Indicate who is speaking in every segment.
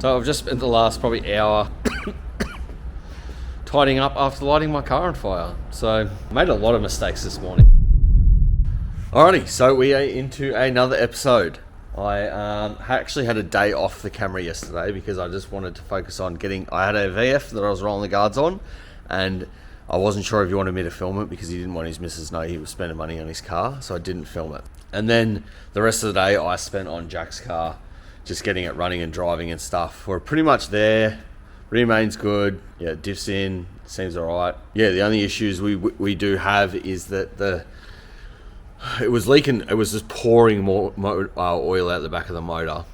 Speaker 1: So I've just spent the last probably hour tidying up after lighting my car on fire. So I made a lot of mistakes this morning. Alrighty, so we are into another episode. I actually had a day off the camera yesterday because I just wanted to focus on I had a VF that I was rolling the guards on, and I wasn't sure if he wanted me to film it because he didn't want his missus to know he was spending money on his car, so I didn't film it. And then the rest of the day I spent on Jack's car, just getting it running and driving and stuff. We're pretty much there. Remains good. Yeah, diffs in, seems alright. Yeah, the only issues we do have is that it was leaking. It was just pouring more oil out the back of the motor,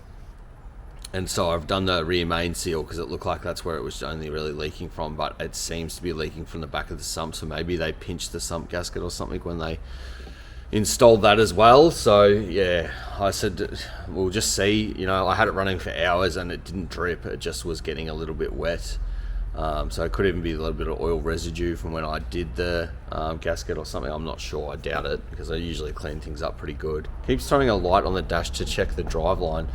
Speaker 1: and so I've done the rear main seal because it looked like that's where it was only really leaking from, but it seems to be leaking from the back of the sump. So maybe they pinched the sump gasket or something when they installed that as well. So yeah, I said we'll just see. You know, I had it running for hours and it didn't drip. It just was getting a little bit wet. So it could even be a little bit of oil residue from when I did the gasket or something. I'm not sure. I doubt it because I usually clean things up pretty good. Keeps throwing a light on the dash to check the drive line,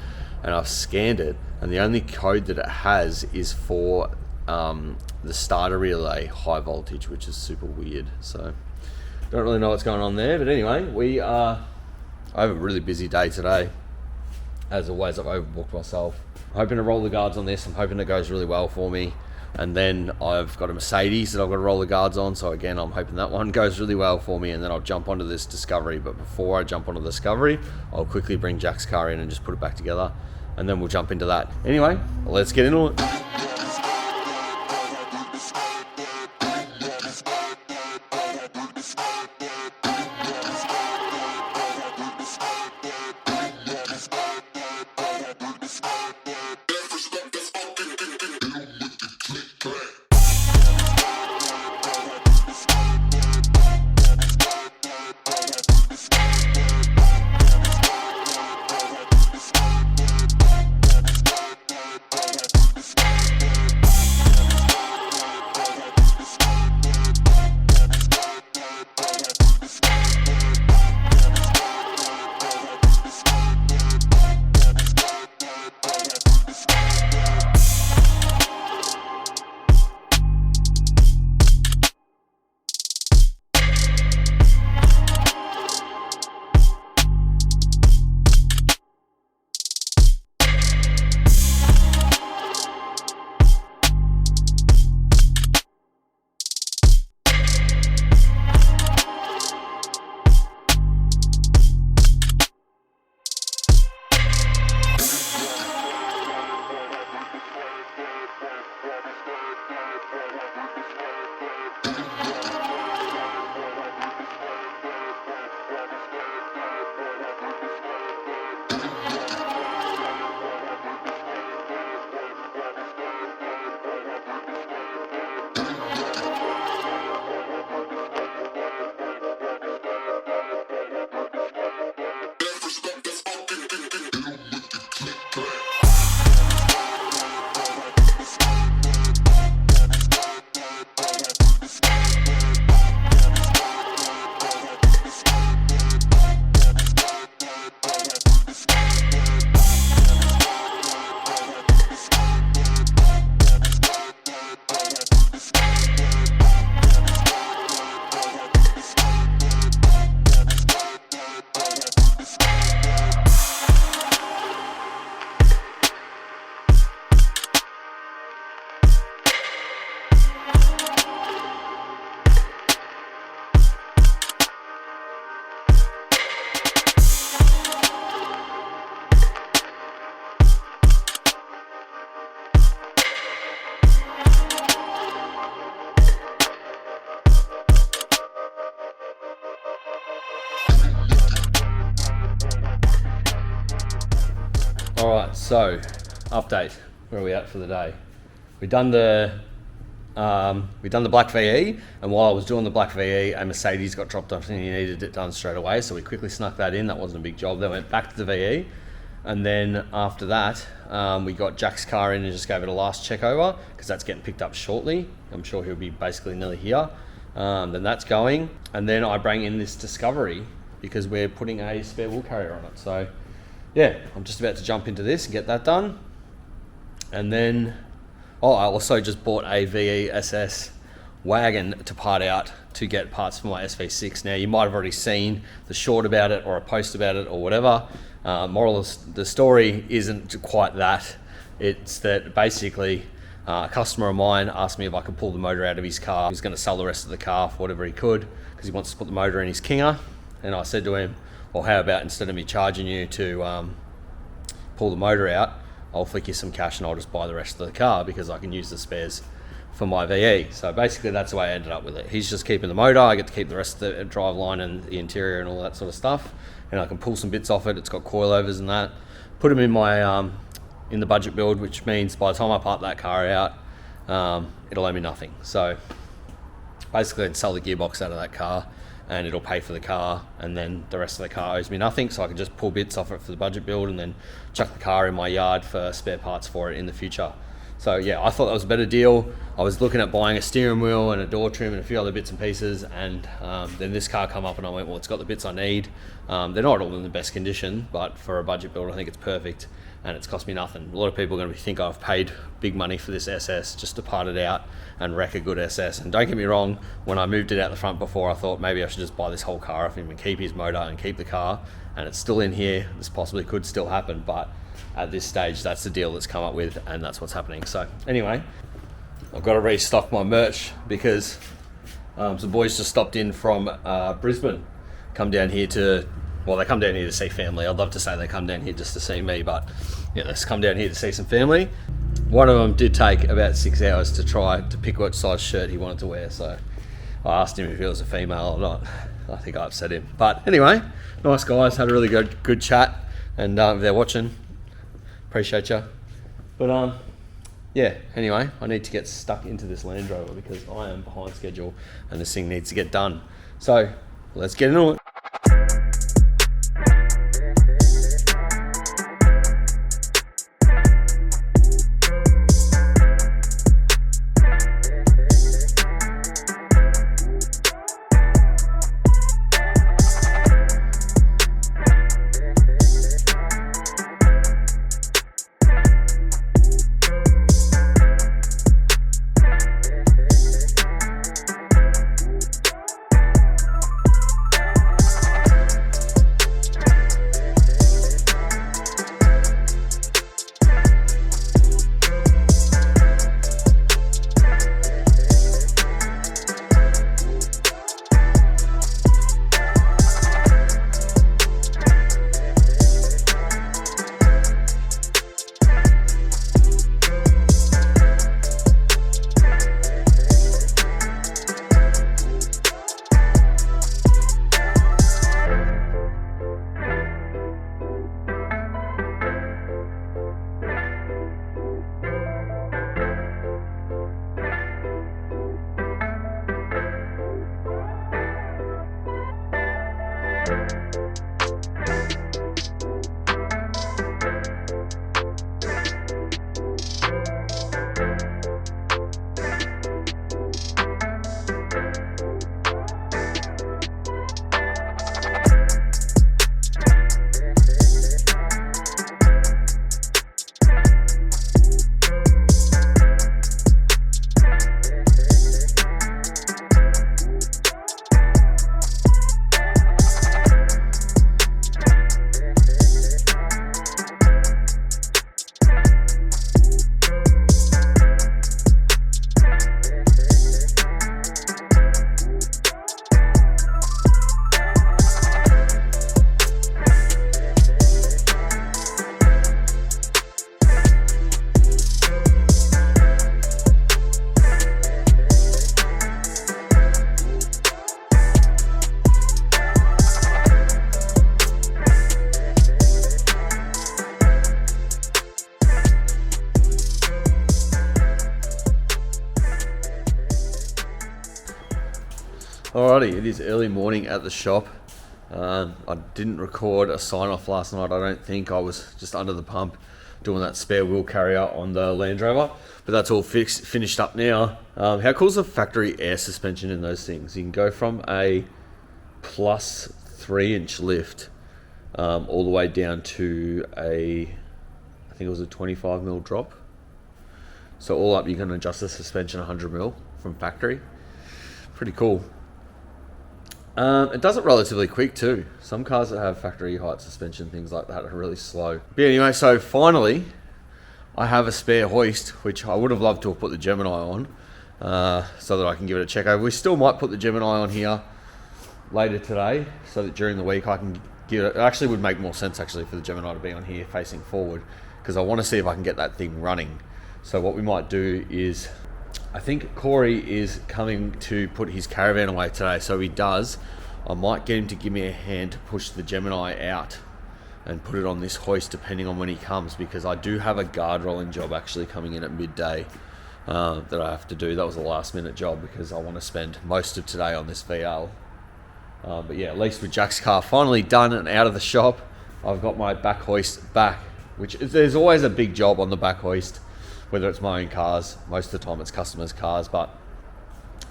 Speaker 1: and I've scanned it, and the only code that it has is for the starter relay high voltage, which is super weird. So don't really know what's going on there. But anyway, I have a really busy day today. As always, I've overbooked myself. I'm hoping to roll the guards on this. I'm hoping it goes really well for me. And then I've got a Mercedes that I've got to roll the guards on. So again, I'm hoping that one goes really well for me. And then I'll jump onto this Discovery. But before I jump onto the Discovery, I'll quickly bring Jack's car in and just put it back together. And then we'll jump into that. Anyway, let's get into it. Alright, so update. Where are we at for the day? We've done the black VE, and while I was doing the black VE, a Mercedes got dropped off and he needed it done straight away, so we quickly snuck that in. That wasn't a big job. Then went back to the VE, and then after that, we got Jack's car in and just gave it a last check over because that's getting picked up shortly. I'm sure he'll be basically nearly here. Then that's going, and then I bring in this Discovery because we're putting a spare wool carrier on it. So yeah, I'm just about to jump into this and get that done. And then, I also just bought a VESS wagon to part out to get parts for my SV6. Now, you might have already seen the short about it or a post about it or whatever. Moral of the story isn't quite that. It's that basically a customer of mine asked me if I could pull the motor out of his car. He's going to sell the rest of the car for whatever he could because he wants to put the motor in his Kinger. And I said to him, well, how about instead of me charging you to pull the motor out, I'll flick you some cash and I'll just buy the rest of the car because I can use the spares for my VE. So basically that's the way I ended up with it. He's just keeping the motor, I get to keep the rest of the drive line and the interior and all that sort of stuff, and I can pull some bits off it. It's got coilovers and that. Put them in my in the budget build, which means by the time I part that car out, it'll owe me nothing. So basically I can sell the gearbox out of that car and it'll pay for the car, and then the rest of the car owes me nothing, so I can just pull bits off it for the budget build and then chuck the car in my yard for spare parts for it in the future. So yeah, I thought that was a better deal. I was looking at buying a steering wheel and a door trim and a few other bits and pieces, and then this car come up and I went, well, it's got the bits I need. They're not all in the best condition, but for a budget build I think it's perfect, and it's cost me nothing. A lot of people are going to think I've paid big money for this SS just to part it out and wreck a good SS. And don't get me wrong, when I moved it out the front before, I thought maybe I should just buy this whole car off him and keep his motor and keep the car, and it's still in here. This possibly could still happen, but at this stage that's the deal that's come up with, and that's what's happening. So anyway, I've got to restock my merch because some boys just stopped in from Brisbane, come down here to, well, they come down here to see family. I'd love to say they come down here just to see me, but yeah, let's come down here to see some family. One of them did take about 6 hours to try to pick what size shirt he wanted to wear, so I asked him if he was a female or not. I think I upset him, but anyway, nice guys, had a really good chat, and if they're watching, appreciate you. But yeah, anyway, I need to get stuck into this Land Rover because I am behind schedule and this thing needs to get done. So let's get into it. Alrighty, it is early morning at the shop. I didn't record a sign off last night, I don't think. I was just under the pump doing that spare wheel carrier on the Land Rover, but that's all finished up now. How cool is the factory air suspension in those things? You can go from a plus 3-inch lift all the way down to a, I think it was a 25mm drop. So all up, you can adjust the suspension 100mm from factory. Pretty cool. It does it relatively quick too. Some cars that have factory height suspension, things like that, are really slow. But anyway, so finally, I have a spare hoist, which I would have loved to have put the Gemini on, so that I can give it a check over. We still might put the Gemini on here later today, so that during the week I can give it. It actually would make more sense actually for the Gemini to be on here facing forward, because I want to see if I can get that thing running. So what we might do is, I think Corey is coming to put his caravan away today, so he does. I might get him to give me a hand to push the Gemini out and put it on this hoist depending on when he comes, because I do have a guard rolling job actually coming in at midday that I have to do. That was a last minute job because I want to spend most of today on this VL. But yeah, at least with Jack's car finally done and out of the shop, I've got my back hoist back, which there's always a big job on the back hoist, whether it's my own cars. Most of the time it's customers' cars, but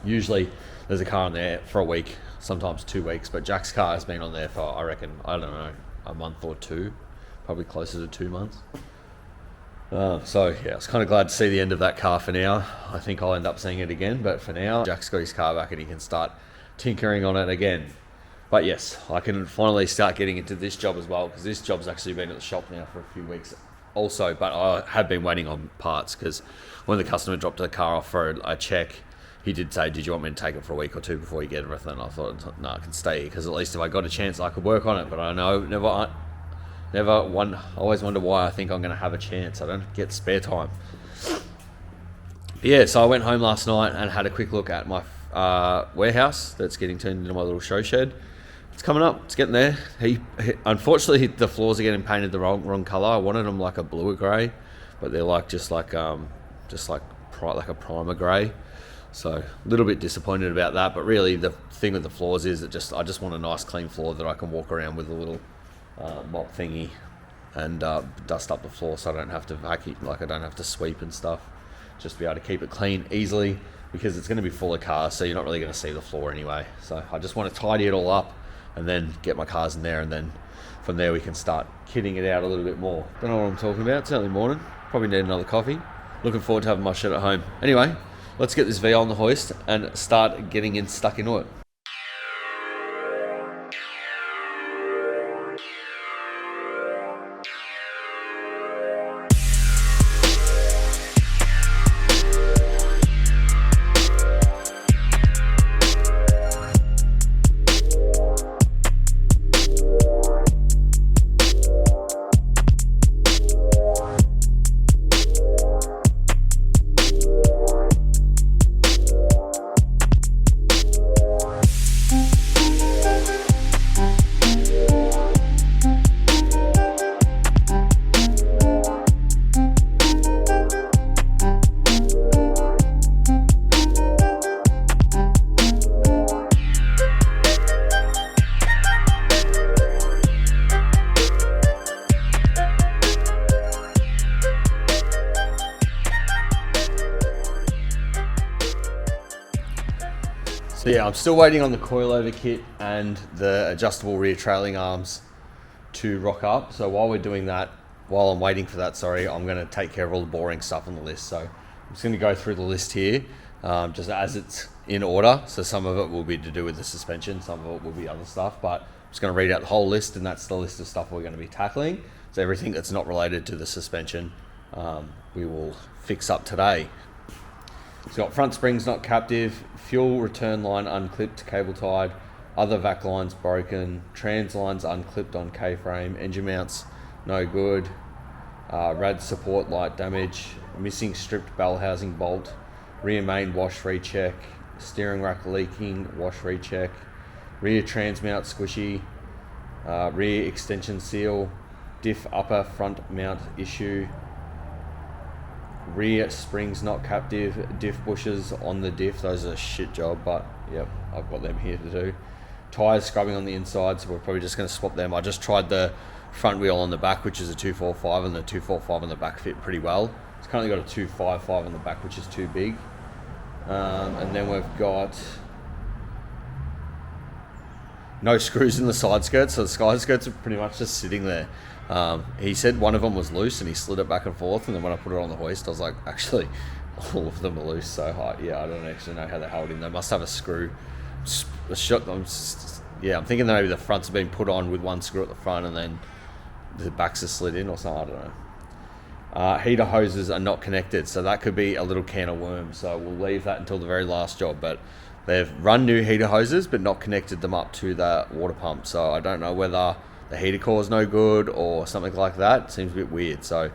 Speaker 1: usually there's a car on there for a week, sometimes 2 weeks. But Jack's car has been on there for, I reckon, I don't know, a month or two, probably closer to 2 months. So yeah, I was kind of glad to see the end of that car for now. I think I'll end up seeing it again, but for now, Jack's got his car back and he can start tinkering on it again. But yes, I can finally start getting into this job as well, because this job's actually been at the shop now for a few weeks also, but I have been waiting on parts, because when the customer dropped the car off for a check, he did say, did you want me to take it for a week or two before you get everything? I thought, no, I can stay here, because at least if I got a chance I could work on it. But I know always wonder why I think I'm going to have a chance. I don't get spare time. But yeah, so I went home last night and had a quick look at my warehouse that's getting turned into my little show shed. It's coming up. It's getting there. Unfortunately, the floors are getting painted the wrong color. I wanted them like a bluer grey, but they're like just like a primer grey. So a little bit disappointed about that. But really, the thing with the floors is that I just want a nice clean floor that I can walk around with a little mop thingy and dust up the floor, so I don't have to vacuum, like I don't have to sweep and stuff. Just be able to keep it clean easily, because it's going to be full of cars, so you're not really going to see the floor anyway. So I just want to tidy it all up and then get my cars in there, and then from there we can start kitting it out a little bit more. Don't know what I'm talking about. It's early morning. Probably need another coffee. Looking forward to having my shed at home. Anyway, let's get this V on the hoist and start getting stuck into it. So yeah, I'm still waiting on the coilover kit and the adjustable rear trailing arms to rock up. So while I'm waiting for that, I'm going to take care of all the boring stuff on the list. So I'm just going to go through the list here, just as it's in order. So some of it will be to do with the suspension, some of it will be other stuff, but I'm just going to read out the whole list, and that's the list of stuff we're going to be tackling. So everything that's not related to the suspension, we will fix up today. It's got front springs not captive, fuel return line unclipped, cable tied, other vac lines broken, trans lines unclipped on K-frame, engine mounts no good, rad support light damage, missing stripped bell housing bolt, rear main wash recheck, steering rack leaking, wash recheck, rear trans mount squishy, rear extension seal, diff upper front mount issue, rear springs not captive, diff bushes on the diff. Those are a shit job, but yep, I've got them here to do. Tyres scrubbing on the inside, so we're probably just going to swap them. I just tried the front wheel on the back, which is a 245, and the 245 on the back fit pretty well. It's currently got a 255 on the back, which is too big. And then we've got no screws in the side skirts, so the side skirts are pretty much just sitting there. He said one of them was loose and he slid it back and forth, and then when I put it on the hoist, I was like, actually, all of them are loose so high. Yeah, I don't actually know how they're holding. They must have a screw. I'm thinking that maybe the fronts have been put on with one screw at the front and then the backs are slid in or something. I don't know. Heater hoses are not connected, so that could be a little can of worms. So we'll leave that until the very last job. But they've run new heater hoses but not connected them up to the water pump. So I don't know whether the heater core is no good or something like that. It seems a bit weird. So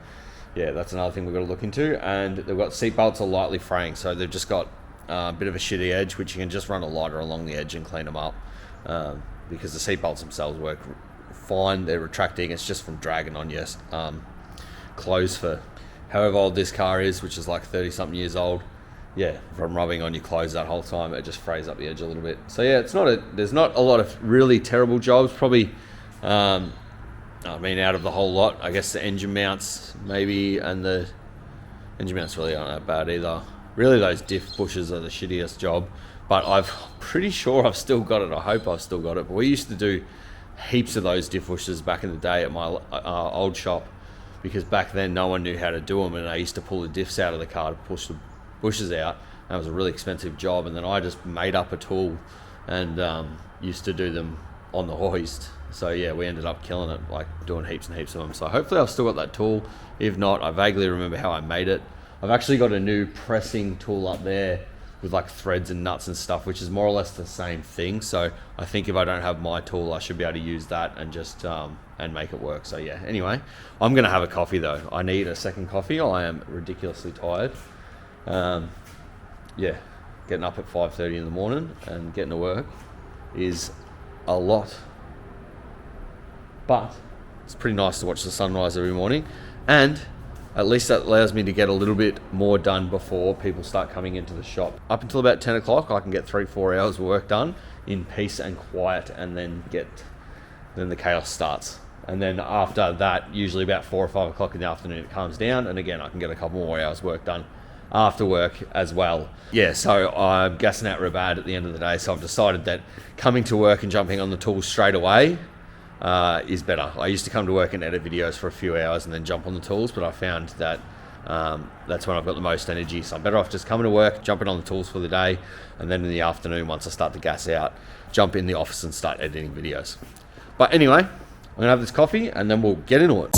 Speaker 1: yeah, that's another thing we've got to look into. And they've got seat belts are lightly fraying, so they've just got a bit of a shitty edge, which you can just run a lighter along the edge and clean them up, because the seat belts themselves work fine. They're retracting. It's just from dragging on your clothes for however old this car is, which is like 30 something years old. Yeah, from rubbing on your clothes that whole time, it just frays up the edge a little bit. So yeah, there's not a lot of really terrible jobs. Probably out of the whole lot, I guess the engine mounts maybe, and the engine mounts really aren't that bad either. Really, those diff bushes are the shittiest job, but I'm pretty sure I've still got it. I hope I've still got it. But we used to do heaps of those diff bushes back in the day at my old shop, because back then no one knew how to do them, and I used to pull the diffs out of the car to push the bushes out. That was a really expensive job, and then I just made up a tool and used to do them on the hoist. So yeah, we ended up killing it, like doing heaps and heaps of them. So hopefully I've still got that tool. If not, I vaguely remember how I made it. I've actually got a new pressing tool up there with like threads and nuts and stuff, which is more or less the same thing. So I think if I don't have my tool, I should be able to use that and just and make it work. So yeah, anyway, I'm gonna have a coffee though. I need a second coffee. I am ridiculously tired. Yeah, getting up at 5:30 in the morning and getting to work is a lot, but it's pretty nice to watch the sunrise every morning, and at least that allows me to get a little bit more done before people start coming into the shop. Up until about 10 o'clock, I can get 3-4 hours of work done in peace and quiet, and then the chaos starts. And then after that, usually about 4 or 5 o'clock in the afternoon, it calms down, and again, I can get a couple more hours work done after work as well. Yeah, so I'm gassing out real bad at the end of the day, so I've decided that coming to work and jumping on the tools straight away is better. I used to come to work and edit videos for a few hours and then jump on the tools, but I found that that's when I've got the most energy, so I'm better off just coming to work, jumping on the tools for the day, and then in the afternoon, once I start to gas out, jump in the office and start editing videos. But anyway, I'm gonna have this coffee and then we'll get into it.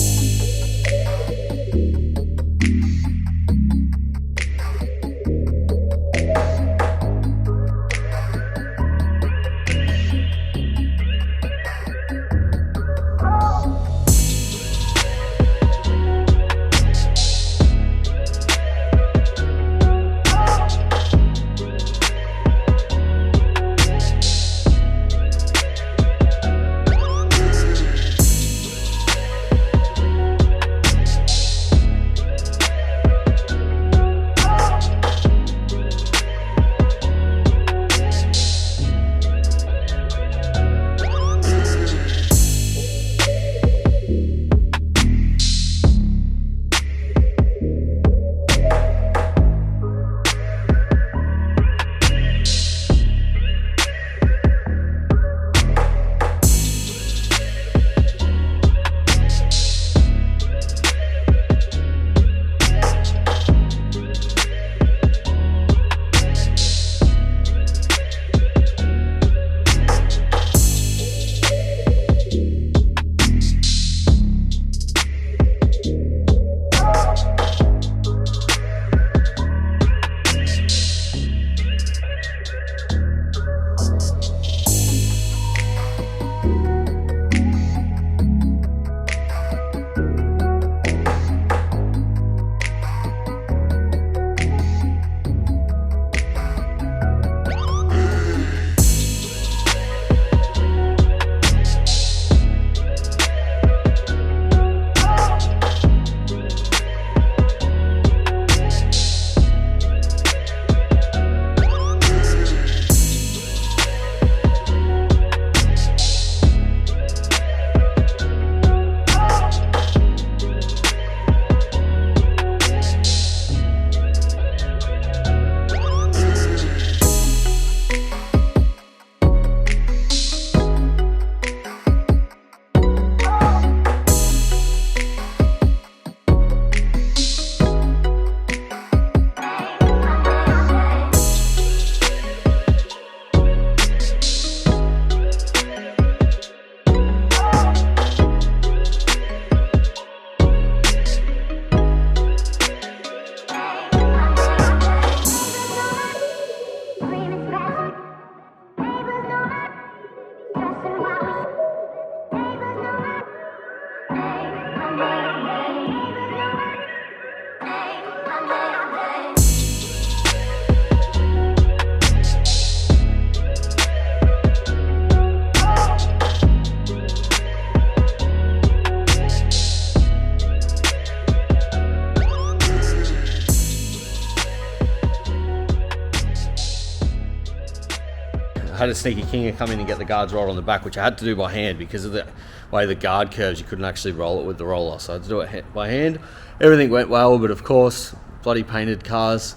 Speaker 1: had a sneaky kinger come in and get the guards rolled on the back, which I had to do by hand because of the way the guard curves. You couldn't actually roll it with the roller, so I had to do it by hand. Everything went well, but of course, bloody painted cars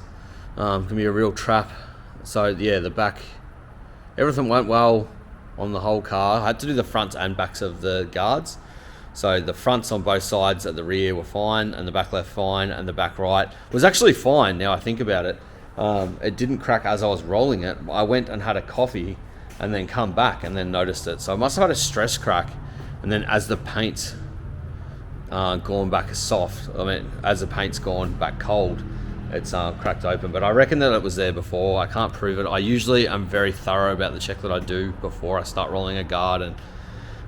Speaker 1: can be a real trap. So yeah, the back, everything went well on the whole car. I had to do the fronts and backs of the guards. So the fronts on both sides at the rear were fine, and the back left fine, and the back right was actually fine now I think about it. It didn't crack as I was rolling it. I went and had a coffee and then come back and then noticed it. So I must have had a stress crack, and then as the paint's gone back soft, as the paint's gone back cold, it's cracked open. But I reckon that it was there before. I can't prove it. I usually am very thorough about the check that I do before I start rolling a guard and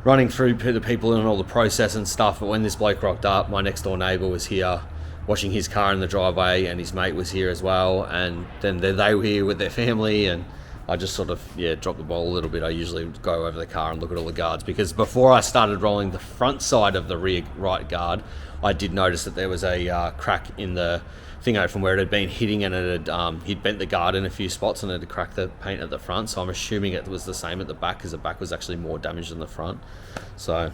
Speaker 1: running through the people and all the process and stuff. But when this bloke rocked up, my next door neighbour was here washing his car in the driveway, and his mate was here as well, and then they were here with their family, and I just sort of dropped the ball a little bit. I usually go over the car and look at all the guards, because before I started rolling the front side of the rear right guard, I did notice that there was a crack in the thingo from where it had been hitting, and it had he'd bent the guard in a few spots and it had cracked the paint at the front. So I'm assuming it was the same at the back, because the back was actually more damaged than the front. So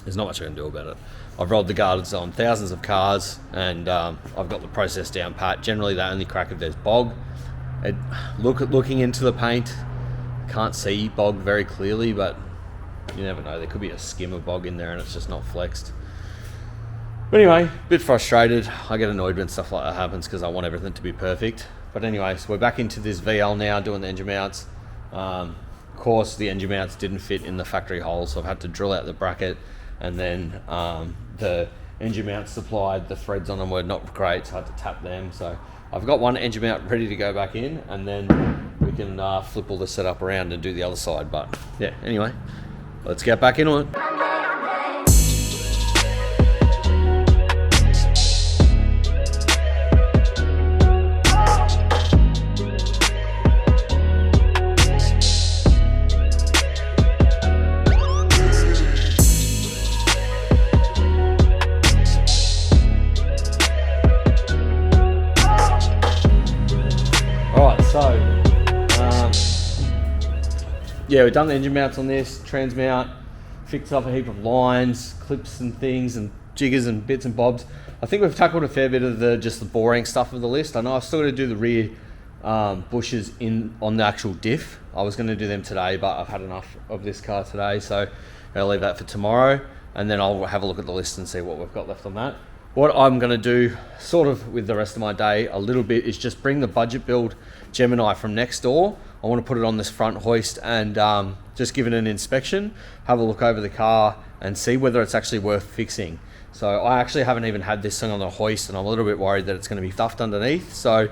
Speaker 1: there's not much I can do about it. I've rolled the guards on thousands of cars, and I've got the process down pat. Generally they only crack if there's bog. Looking into the paint, can't see bog very clearly, but you never know. There could be a skim of bog in there and it's just not flexed. But anyway, a bit frustrated. I get annoyed when stuff like that happens because I want everything to be perfect. But anyway, so we're back into this VL now, doing the engine mounts. Of course, the engine mounts didn't fit in the factory hole, so I've had to drill out the bracket, and then the engine mounts supplied, the threads on them were not great, so I had to tap them. So I've got one engine mount ready to go back in, and then we can flip all the setup around and do the other side. But yeah, anyway, let's get back in on it. Yeah, we've done the engine mounts on this, trans mount, fixed up a heap of lines, clips and things, and jiggers and bits and bobs. I think we've tackled a fair bit of the boring stuff of the list. I know I've still got to do the rear bushes on the actual diff. I was going to do them today, but I've had enough of this car today, so I'll leave that for tomorrow, and then I'll have a look at the list and see what we've got left on that. What I'm going to do, sort of with the rest of my day a little bit, is just bring the budget build Gemini from next door. I want to put it on this front hoist and just give it an inspection, have a look over the car and see whether it's actually worth fixing. So I actually haven't even had this thing on the hoist, and I'm a little bit worried that it's going to be stuffed underneath. So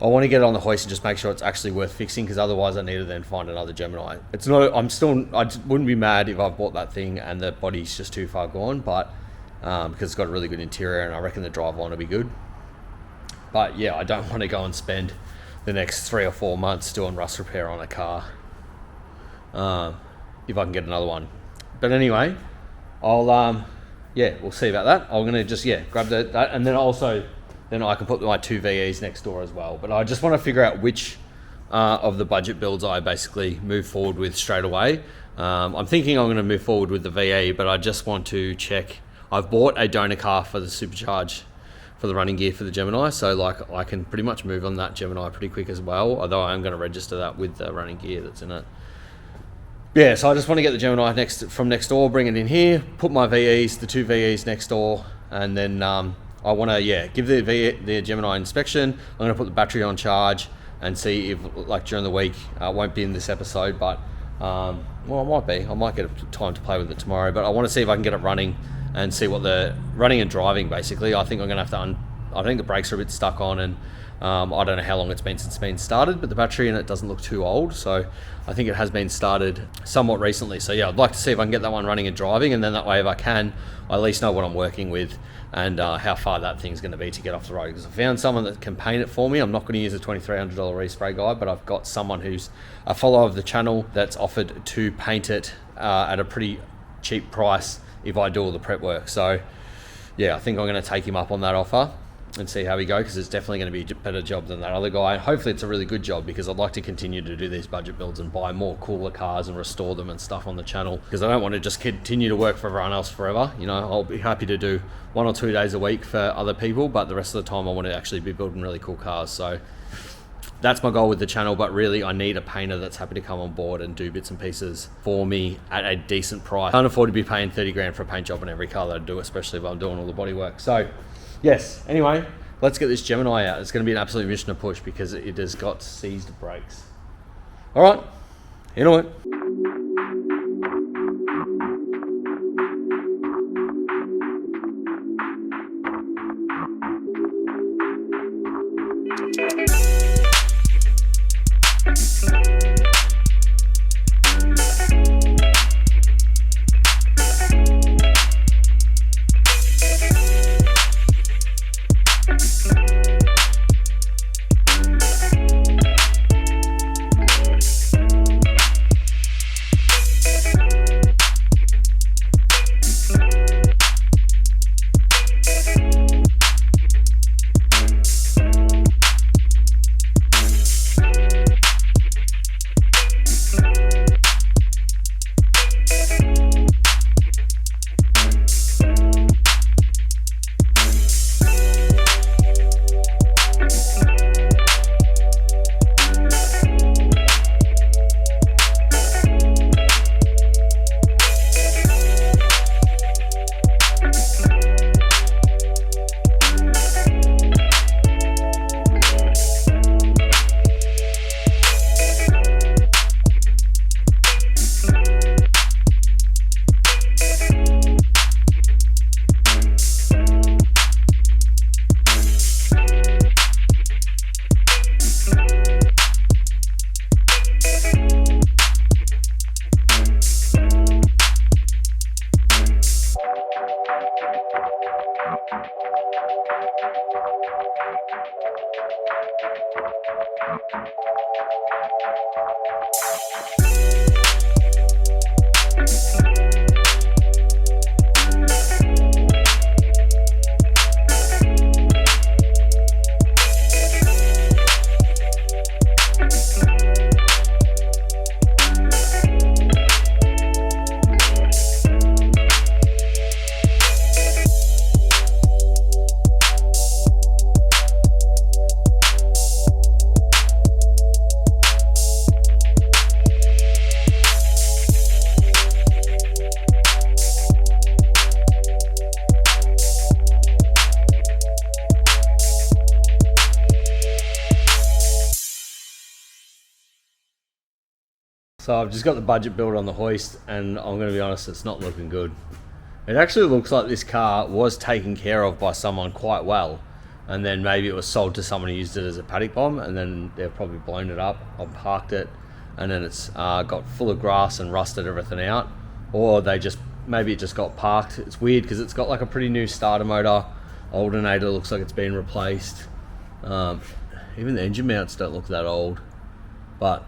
Speaker 1: I want to get it on the hoist and just make sure it's actually worth fixing, because otherwise I need to then find another Gemini. I wouldn't be mad if I bought that thing and the body's just too far gone, but because it's got a really good interior and I reckon the driveline will be good. But yeah, I don't want to go and spend the next 3 or 4 months doing rust repair on a car if I can get another one. But anyway, I'll we'll see about that. I'm gonna just grab that, and then I can put my 2 VEs next door as well. But I just want to figure out which of the budget builds I basically move forward with straight away. I'm thinking I'm going to move forward with the VE, but I just want to check. I've bought a donor car for the supercharge for the running gear for the Gemini, so like I can pretty much move on that Gemini pretty quick as well, although I am going to register that with the running gear that's in it. Yeah, so I just want to get the Gemini from next door, bring it in here, put my VEs, the 2 VEs next door, and then I want to give the Gemini inspection. I'm going to put the battery on charge and see if, like, during the week, it won't be in this episode, but well, it might be. I might get time to play with it tomorrow, but I want to see if I can get it running and see what the running and driving, basically. I think I'm going to have to I think the brakes are a bit stuck on, and I don't know how long it's been since it's been started, but the battery in it doesn't look too old, so I think it has been started somewhat recently. So yeah, I'd like to see if I can get that one running and driving, and then that way, if I can, I at least know what I'm working with and how far that thing's going to be to get off the road. Because I found someone that can paint it for me. I'm not going to use a $2,300 respray guy, but I've got someone who's a follower of the channel that's offered to paint it at a pretty cheap price if I do all the prep work. So yeah, I think I'm going to take him up on that offer. and see how we go, because it's definitely going to be a better job than that other guy. Hopefully it's a really good job, because I'd like to continue to do these budget builds and buy more cooler cars and restore them and stuff on the channel, because I don't want to just continue to work for everyone else forever. You know, I'll be happy to do 1 or 2 days a week for other people, but the rest of the time I want to actually be building really cool cars. So that's my goal with the channel, but really I need a painter that's happy to come on board and do bits and pieces for me at a decent price. I can't afford to be paying 30 grand for a paint job on every car that I do, especially if I'm doing all the body work. So yes, anyway, let's get this Gemini out. It's going to be an absolute mission to push, because it has got seized brakes. All right, you know what? So I've just got the budget build on the hoist, and I'm going to be honest, it's not looking good. It actually looks like this car was taken care of by someone quite well, and then maybe it was sold to someone who used it as a paddock bomb, and then they've probably blown it up, unparked it, and then it's got full of grass and rusted everything out. Or they just, maybe it just got parked. It's weird because it's got like a pretty new starter motor. Alternator looks like it's been replaced. Even the engine mounts don't look that old, but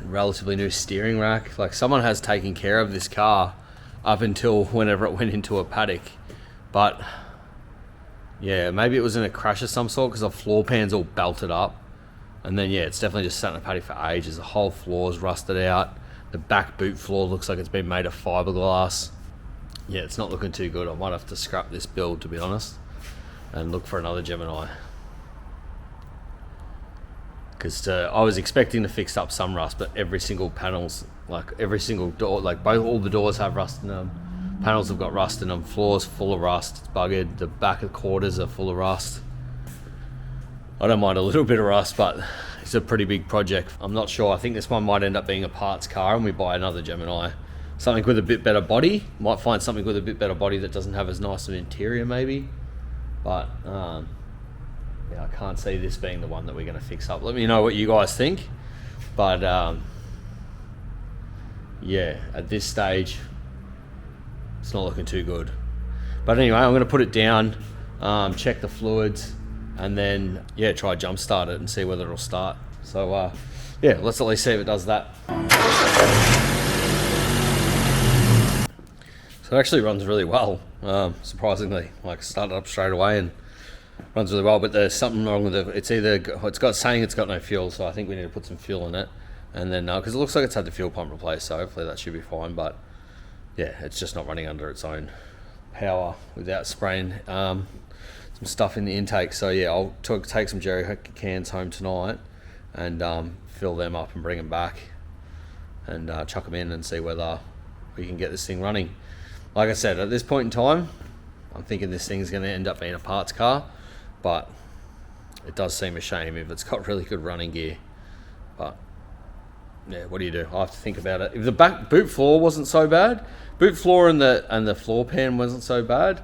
Speaker 1: relatively new steering rack. Like, someone has taken care of this car up until whenever it went into a paddock. But yeah, maybe it was in a crash of some sort, because the floor pan's all belted up, and then yeah, it's definitely just sat in a paddock for ages. The whole floor's rusted out. The back boot floor looks like it's been made of fiberglass. Yeah, it's not looking too good. I might have to scrap this build, to be honest, and look for another Gemini. Because I was expecting to fix up some rust, but every single panel's, like every single door, like all the doors have rust in them. Panels have got rust in them. Floor's full of rust. It's buggered. The back of quarters are full of rust. I don't mind a little bit of rust, but it's a pretty big project. I'm not sure. I think this one might end up being a parts car, and we buy another Gemini. Something with a bit better body. Might find something with a bit better body that doesn't have as nice an interior, maybe. But yeah, I can't see this being the one that we're going to fix up. Let me know what you guys think. But yeah, at this stage, it's not looking too good. But anyway, I'm going to put it down, check the fluids, and then yeah, try jump start it and see whether it'll start. So yeah, let's at least see if it does that. So it actually runs really well, surprisingly. Like, started up straight away, and runs really well, but there's something wrong with it. It's got saying it's got no fuel, so I think we need to put some fuel in it. And then, because it looks like it's had the fuel pump replaced, so hopefully that should be fine. But yeah, it's just not running under its own power without spraying some stuff in the intake. So yeah, I'll take some jerry cans home tonight and fill them up and bring them back and chuck them in and see whether we can get this thing running. Like I said, at this point in time, I'm thinking this thing's going to end up being a parts car, but it does seem a shame if it's got really good running gear. But yeah, what do you do? I have to think about it. If the back boot floor wasn't so bad, boot floor and the floor pan wasn't so bad,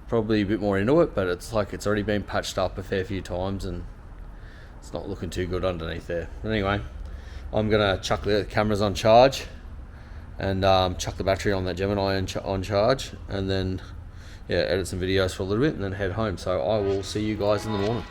Speaker 1: probably a bit more into it, but it's like it's already been patched up a fair few times and it's not looking too good underneath there. But anyway, I'm gonna chuck the cameras on charge and chuck the battery on that Gemini on charge, and then yeah, edit some videos for a little bit and then head home. So I will see you guys in the morning.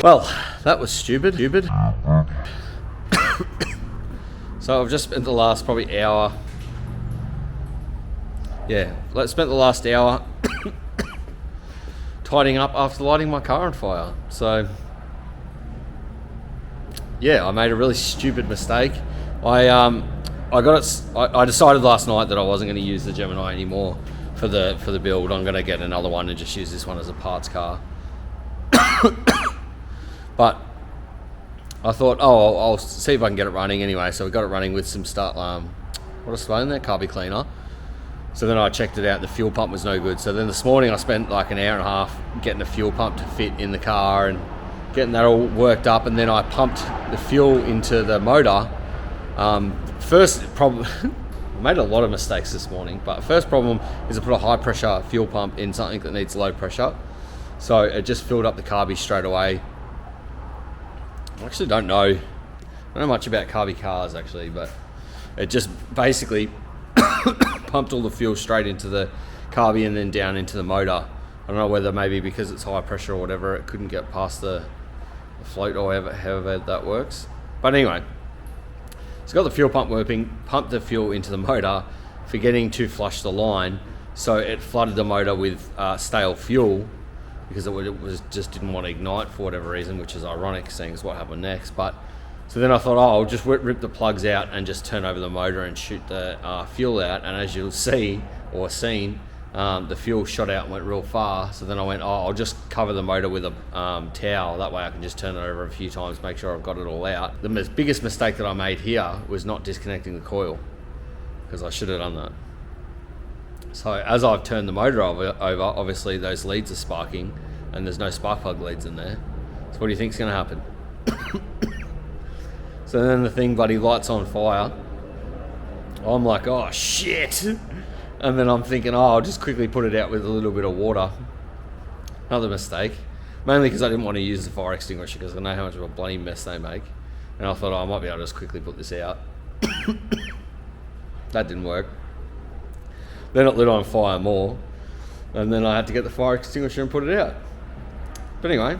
Speaker 1: Well, that was stupid. So I've just spent the last probably hour. Yeah, spent the last hour tidying up after lighting my car on fire. So yeah, I made a really stupid mistake. I decided last night that I wasn't going to use the Gemini anymore for the build. I'm going to get another one and just use this one as a parts car. But I thought, I'll see if I can get it running anyway. So we got it running with some what is in there? Carby cleaner. So then I checked it out. The fuel pump was no good. So then this morning I spent like an hour and a half getting the fuel pump to fit in the car and getting that all worked up. And then I pumped the fuel into the motor. First problem, I made a lot of mistakes this morning. But first problem is I put a high pressure fuel pump in something that needs low pressure. So it just filled up the carby straight away. I actually don't know much about carby cars actually, but it just basically pumped all the fuel straight into the carby and then down into the motor. I don't know whether maybe because it's high pressure or whatever, it couldn't get past the float or however that works. But anyway, it's got the fuel pump working, pumped the fuel into the motor, forgetting to flush the line, so it flooded the motor with stale fuel, because it just didn't want to ignite for whatever reason, which is ironic seeing as what happened next. But so then I thought, I'll just rip the plugs out and just turn over the motor and shoot the fuel out. And as you'll see or seen, the fuel shot out and went real far. So then I went, I'll just cover the motor with a towel. That way I can just turn it over a few times, make sure I've got it all out. The biggest mistake that I made here was not disconnecting the coil, because I should have done that. So as I've turned the motor over, obviously those leads are sparking and there's no spark plug leads in there. So what do you think's going to happen? So then the thing bloody lights on fire. I'm like, oh shit. And then I'm thinking, I'll just quickly put it out with a little bit of water. Another mistake. Mainly because I didn't want to use the fire extinguisher, because I know how much of a bloody mess they make. And I thought, I might be able to just quickly put this out. That didn't work. Then it lit on fire more, and then I had to get the fire extinguisher and put it out. But anyway,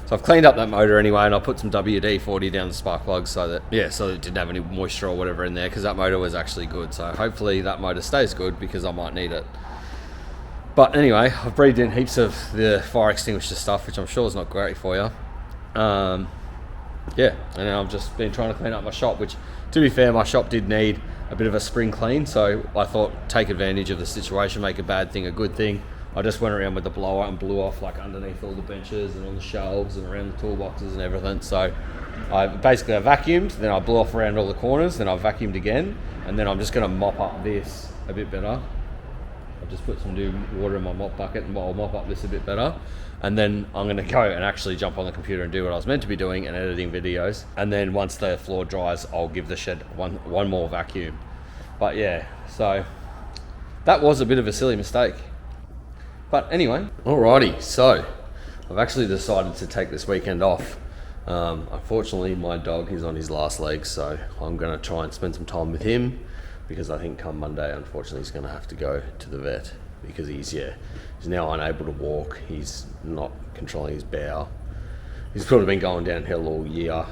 Speaker 1: so I've cleaned up that motor anyway, and I put some WD-40 down the spark plug so that it didn't have any moisture or whatever in there, because that motor was actually good. So hopefully that motor stays good, because I might need it. But anyway, I've breathed in heaps of the fire extinguisher stuff, which I'm sure is not great for you. And then I've just been trying to clean up my shop, which, to be fair, my shop did need a bit of a spring clean, so I thought, take advantage of the situation, make a bad thing a good thing. I just went around with the blower and blew off like underneath all the benches and on the shelves and around the toolboxes and everything. So I vacuumed, then I blew off around all the corners, then I vacuumed again, and then I'm just going to mop up this a bit better. I've just put some new water in my mop bucket, and I'll mop up this a bit better. And then I'm going to go and actually jump on the computer and do what I was meant to be doing and editing videos. And then once the floor dries, I'll give the shed one more vacuum. But yeah, so that was a bit of a silly mistake. But anyway, alrighty, so I've actually decided to take this weekend off. Unfortunately, my dog is on his last legs, so I'm going to try and spend some time with him, because I think come Monday, unfortunately, he's going to have to go to the vet, because he's now unable to walk. He's not controlling his bowel. He's sort of been going downhill all year,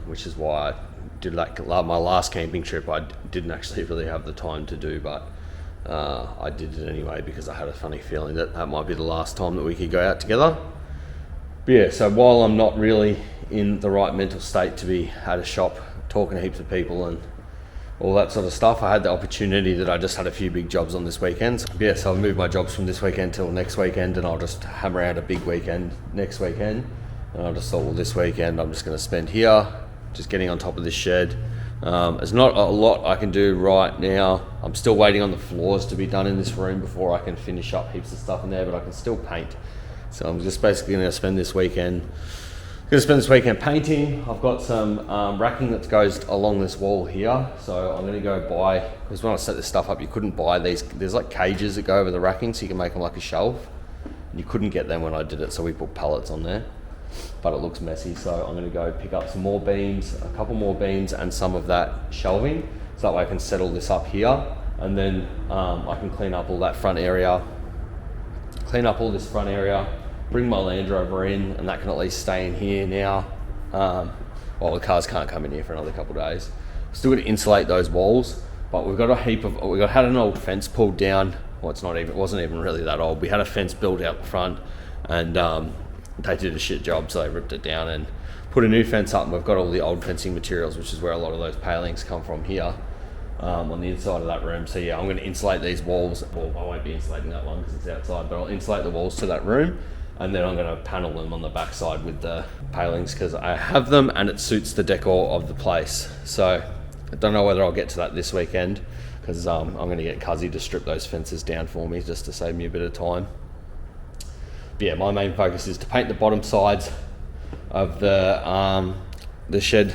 Speaker 1: which is why I did my last camping trip. I didn't actually really have the time to do, but I did it anyway, because I had a funny feeling that might be the last time that we could go out together. But yeah, so while I'm not really in the right mental state to be at a shop talking to heaps of people and all that sort of stuff, I had the opportunity that I just had a few big jobs on this weekend. So I'll move my jobs from this weekend till next weekend, and I'll just hammer out a big weekend next weekend. And I just thought, well, this weekend I'm just going to spend here, just getting on top of this shed. There's not a lot I can do right now. I'm still waiting on the floors to be done in this room before I can finish up heaps of stuff in there, but I can still paint. So I'm just basically going to spend this weekend painting. I've got some racking that goes along this wall here, so I'm going to go buy, because when I set this stuff up, you couldn't buy these. There's like cages that go over the racking, so you can make them like a shelf. And you couldn't get them when I did it, so we put pallets on there. But it looks messy, so I'm going to go pick up some more beams, a couple more beams, and some of that shelving, so that way I can settle this up here, and then I can clean up all that front area, clean up all this front area, bring my Land Rover in, and that can at least stay in here now. Well, the cars can't come in here for another couple of days. Still got to insulate those walls, but we've got had an old fence pulled down. Well, it wasn't even really that old. We had a fence built out the front, and they did a shit job, so they ripped it down and put a new fence up, and we've got all the old fencing materials, which is where a lot of those palings come from here, on the inside of that room. So yeah, I'm going to insulate these walls. Well, I won't be insulating that one because it's outside, but I'll insulate the walls to that room, and then I'm going to panel them on the backside with the palings, because I have them and it suits the decor of the place. So I don't know whether I'll get to that this weekend, because I'm going to get Cuzzy to strip those fences down for me, just to save me a bit of time. But yeah, my main focus is to paint the bottom sides of the shed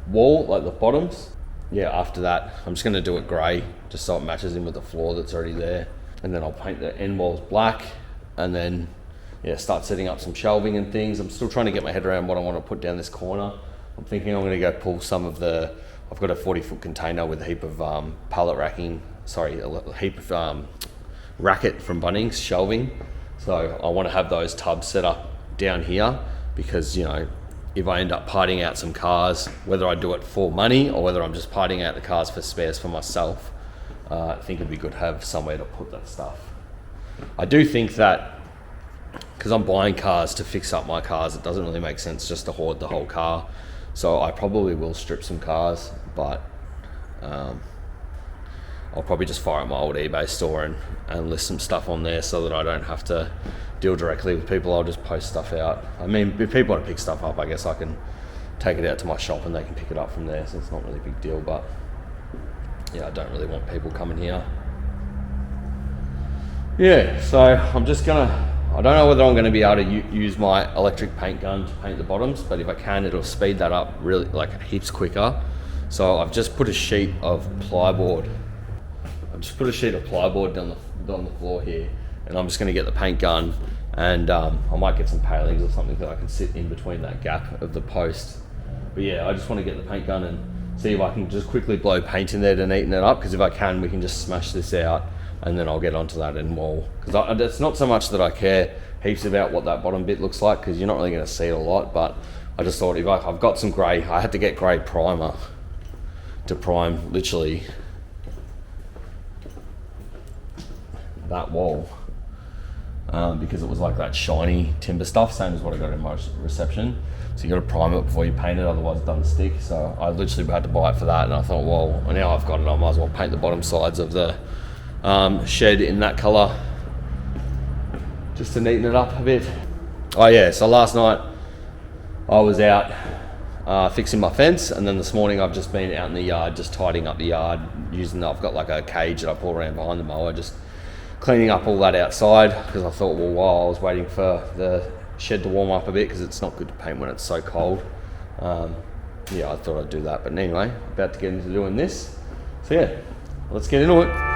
Speaker 1: wall, like the bottoms. Yeah, after that, I'm just going to do it grey, just so it matches in with the floor that's already there. And then I'll paint the end walls black, and then start setting up some shelving and things. I'm still trying to get my head around what I want to put down this corner. I'm thinking I'm going to go pull some of I've got a 40-foot container with a heap of pallet racking, a heap of racket from Bunnings shelving. So I want to have those tubs set up down here, because, if I end up parting out some cars, whether I do it for money or whether I'm just parting out the cars for spares for myself, I think it'd be good to have somewhere to put that stuff. I do think that, because I'm buying cars to fix up my cars, it doesn't really make sense just to hoard the whole car. So I probably will strip some cars, but I'll probably just fire up my old eBay store and list some stuff on there so that I don't have to deal directly with people. I'll just post stuff out. I mean, if people want to pick stuff up, I guess I can take it out to my shop and they can pick it up from there, so it's not really a big deal. But yeah, I don't really want people coming here. Yeah, so I'm just gonna, I don't know whether I'm gonna be able to use my electric paint gun to paint the bottoms, but if I can, it'll speed that up really, like, heaps quicker. So I've just put a sheet of plyboard. I've just put a sheet of plyboard down the floor here, and I'm just gonna get the paint gun, and I might get some palings or something that I can sit in between that gap of the post. But yeah, I just want to get the paint gun and see if I can just quickly blow paint in there to neaten it up, because if I can, we can just smash this out and then I'll get onto that end wall. Because it's not so much that I care heaps about what that bottom bit looks like, because you're not really going to see it a lot, but I just thought if I've got some grey, I had to get grey primer to prime literally that wall, because it was like that shiny timber stuff, same as what I got in my reception. So you got to prime it before you paint it, otherwise it doesn't stick. So I literally had to buy it for that, and I thought, well, now I've got it, I might as well paint the bottom sides of the shed in that colour just to neaten it up a bit. Oh yeah, so last night I was out fixing my fence, and then this morning I've just been out in the yard just tidying up the yard, I've got like a cage that I pull around behind the mower, just cleaning up all that outside, because I thought, well, while I was waiting for the shed to warm up a bit, because it's not good to paint when it's so cold, yeah, I thought I'd do that. But anyway, about to get into doing this, so yeah, let's get into it.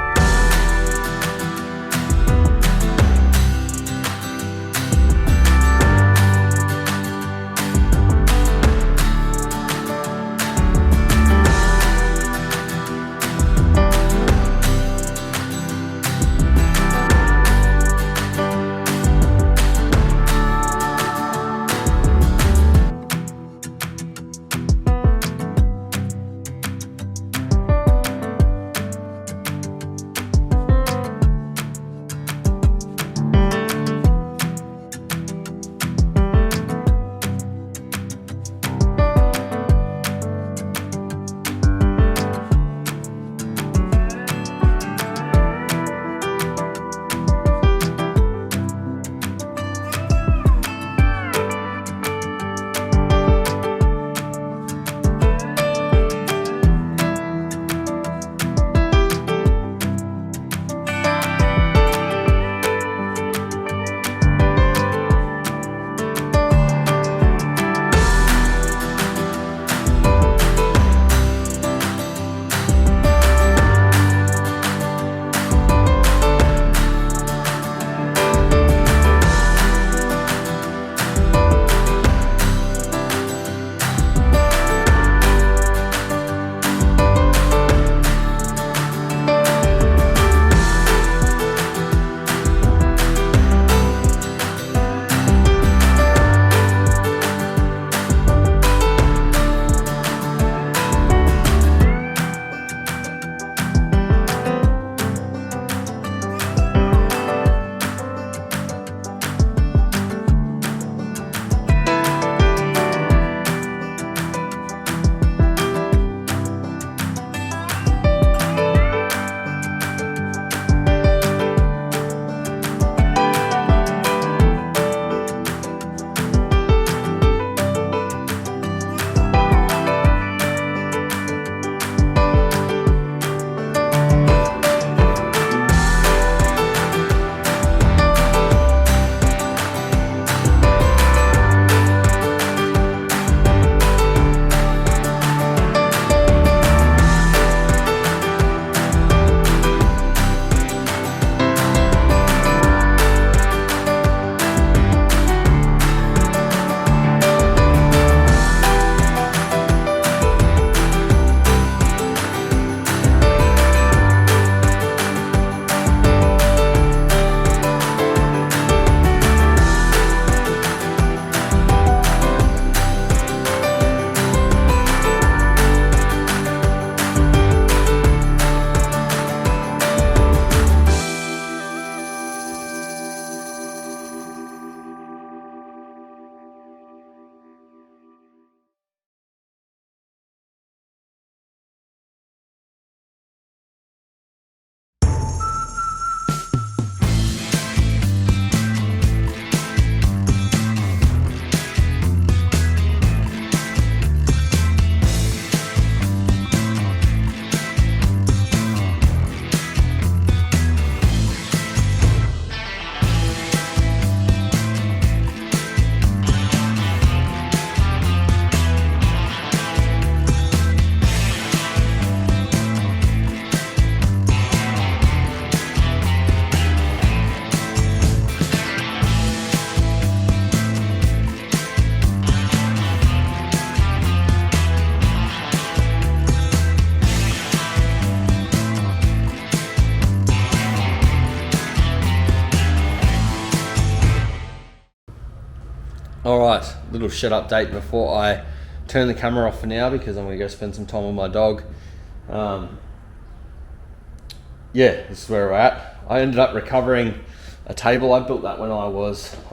Speaker 1: Alright, little shed update before I turn the camera off for now because I'm going to go spend some time with my dog. This is where we're at. I ended up recovering a table. I built that when I'm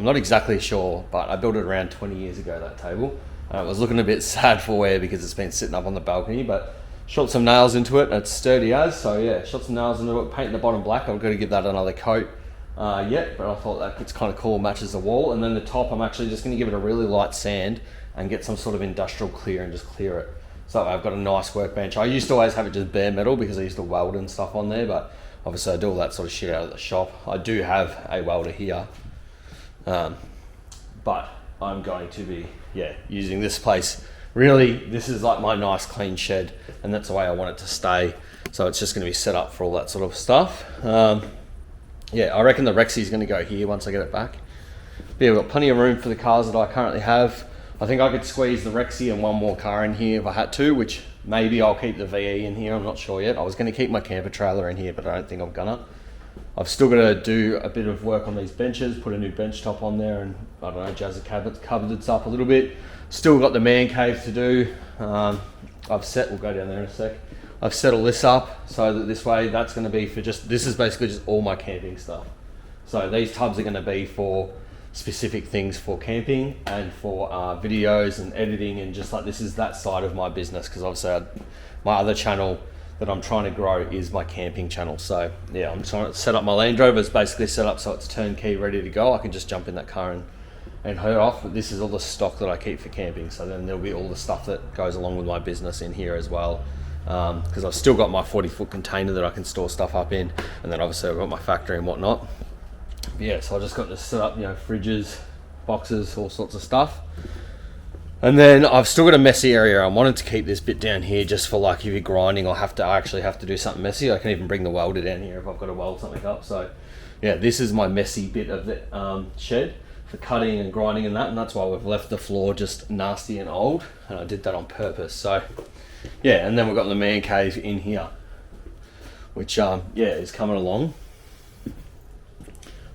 Speaker 1: not exactly sure, but I built it around 20 years ago, that table. I was looking a bit sad for wear because it's been sitting up on the balcony, but shot some nails into it and it's sturdy as, so yeah, shot some nails into it, painting the bottom black. I'm going to give that another coat yet, but I thought that it's kind of cool, matches the wall. And then the top, I'm actually just going to give it a really light sand and get some sort of industrial clear and just clear it. So I've got a nice workbench. I used to always have it just bare metal because I used to weld and stuff on there, but obviously I do all that sort of shit out of the shop. I do have a welder here, but I'm going to be using this place. Really, this is like my nice clean shed, and that's the way I want it to stay. So it's just going to be set up for all that sort of stuff. I reckon the Rexy is going to go here once I get it back. But yeah, we've got plenty of room for the cars that I currently have. I think I could squeeze the Rexy and one more car in here if I had to, which maybe I'll keep the VE in here, I'm not sure yet. I was going to keep my camper trailer in here, but I don't think I'm gonna. I've still got to do a bit of work on these benches, put a new bench top on there, and I don't know, jazz the cupboards up a little bit. Still got the man cave to do. we'll go down there in a sec. I've set all this up so that this way, that's going to be for this is basically just all my camping stuff. So these tubs are going to be for specific things for camping and for videos and editing, and just like this is that side of my business, because obviously my other channel that I'm trying to grow is my camping channel. So yeah, I'm trying to set up my Land Rover. It's basically set up so it's turnkey, ready to go. I can just jump in that car and head off. But this is all the stock that I keep for camping. So then there'll be all the stuff that goes along with my business in here as well. Because I've still got my 40-foot container that I can store stuff up in, and then obviously I've got my factory and whatnot. But yeah, so I just got this set up, fridges, boxes, all sorts of stuff. And then I've still got a messy area. I wanted to keep this bit down here just for like if you're grinding or I actually have to do something messy. I can even bring the welder down here if I've got to weld something up. So yeah, this is my messy bit of the shed for cutting and grinding and that, and that's why we've left the floor just nasty and old, and I did that on purpose. So yeah, and then we've got the man cave in here, which is coming along.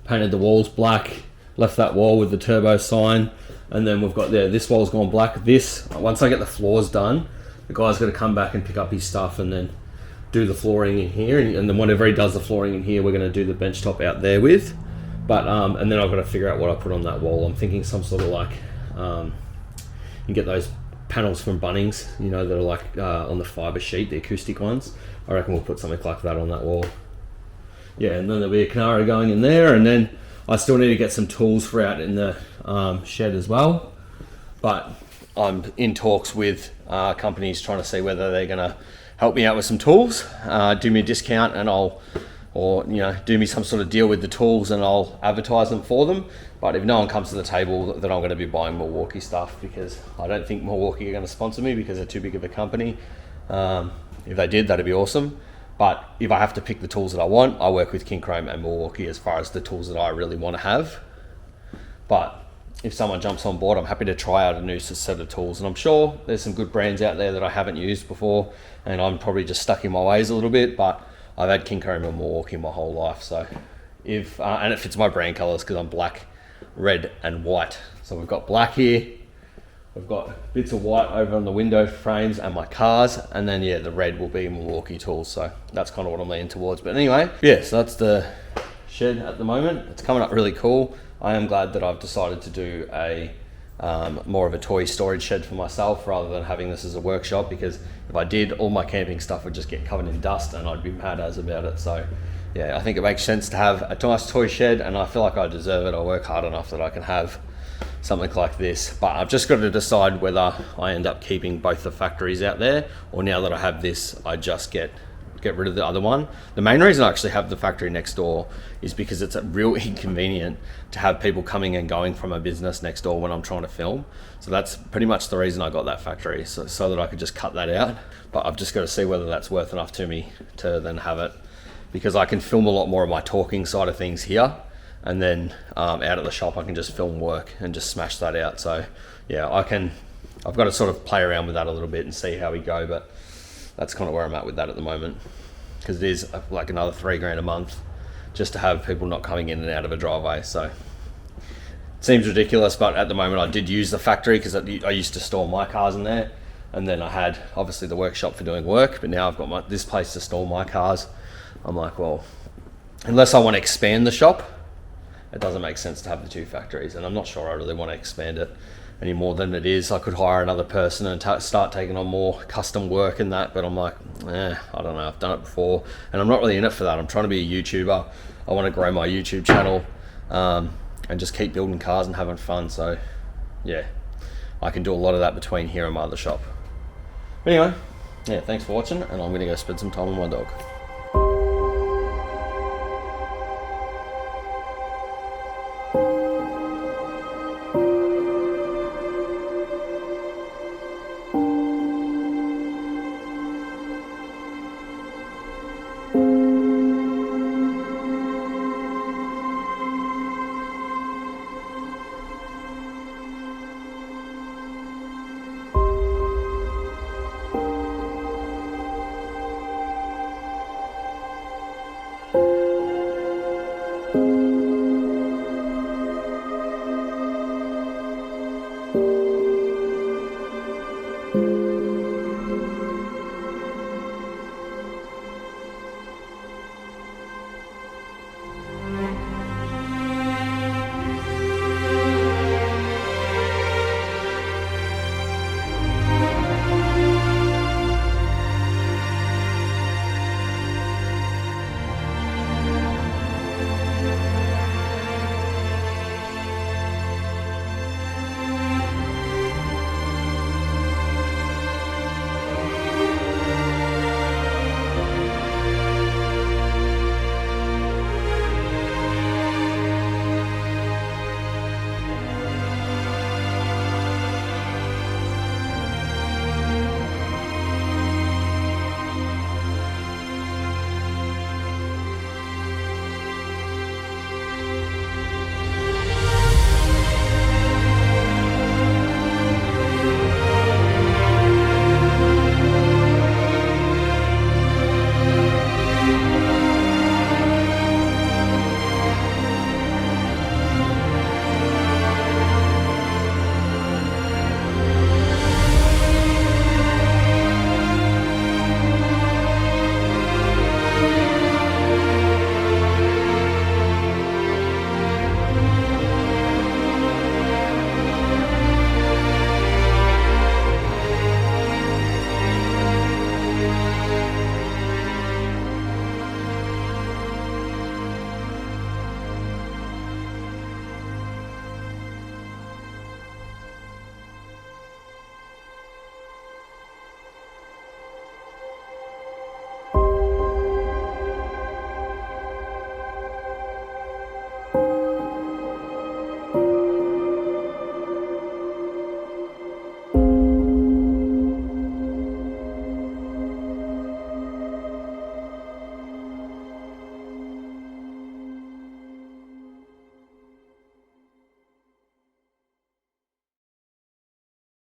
Speaker 1: Painted the walls black, left that wall with the turbo sign, and then we've got this wall's gone black. Once I get the floors done, the guy's got to come back and pick up his stuff and then do the flooring in here, and then whenever he does the flooring in here, we're going to do the bench top out there with. But and then I've got to figure out what I put on that wall. I'm thinking some sort of like you get those panels from Bunnings, that are like on the fibre sheet, the acoustic ones. I reckon we'll put something like that on that wall. Yeah, and then there'll be a Canaro going in there, and then I still need to get some tools for out in the shed as well. But I'm in talks with companies trying to see whether they're going to help me out with some tools, do me a discount, and do me some sort of deal with the tools, and I'll advertise them for them. But if no one comes to the table, then I'm going to be buying Milwaukee stuff, because I don't think Milwaukee are going to sponsor me because they're too big of a company. If they did, that'd be awesome. But if I have to pick the tools that I want, I work with King Chrome and Milwaukee as far as the tools that I really want to have. But if someone jumps on board, I'm happy to try out a new set of tools. And I'm sure there's some good brands out there that I haven't used before, and I'm probably just stuck in my ways a little bit, but I've had King Chrome and Milwaukee my whole life. So and it fits my brand colors because I'm black, red and white. So we've got black here. We've got bits of white over on the window frames and my cars, and then the red will be Milwaukee tools. So that's kind of what I'm leaning towards. But anyway, so that's the shed at the moment. It's coming up really cool. I am glad that I've decided to do a more of a toy storage shed for myself rather than having this as a workshop, because if I did, all my camping stuff would just get covered in dust and I'd be mad as about it. So yeah, I think it makes sense to have a nice toy shed, and I feel like I deserve it. I work hard enough that I can have something like this. But I've just got to decide whether I end up keeping both the factories out there, or now that I have this, I just get rid of the other one. The main reason I actually have the factory next door is because it's real inconvenient to have people coming and going from a business next door when I'm trying to film. So that's pretty much the reason I got that factory, so that I could just cut that out. But I've just got to see whether that's worth enough to me to then have it, because I can film a lot more of my talking side of things here, and then out at the shop I can just film work and just smash that out. So yeah, I've got to sort of play around with that a little bit and see how we go, but that's kind of where I'm at with that at the moment, because it is like another $3,000 a month just to have people not coming in and out of a driveway. So Seems ridiculous, but at the moment I did use the factory because I used to store my cars in there, and then I had obviously the workshop for doing work, but now I've got this place to store my cars. I'm like, well, unless I want to expand the shop, it doesn't make sense to have the two factories, and I'm not sure I really want to expand it any more than it is. I could hire another person and start taking on more custom work and that, but I'm like, I don't know, I've done it before, and I'm not really in it for that. I'm trying to be a YouTuber. I want to grow my YouTube channel, and just keep building cars and having fun. So yeah, I can do a lot of that between here and my other shop. Anyway, yeah, thanks for watching, and I'm gonna go spend some time with my dog.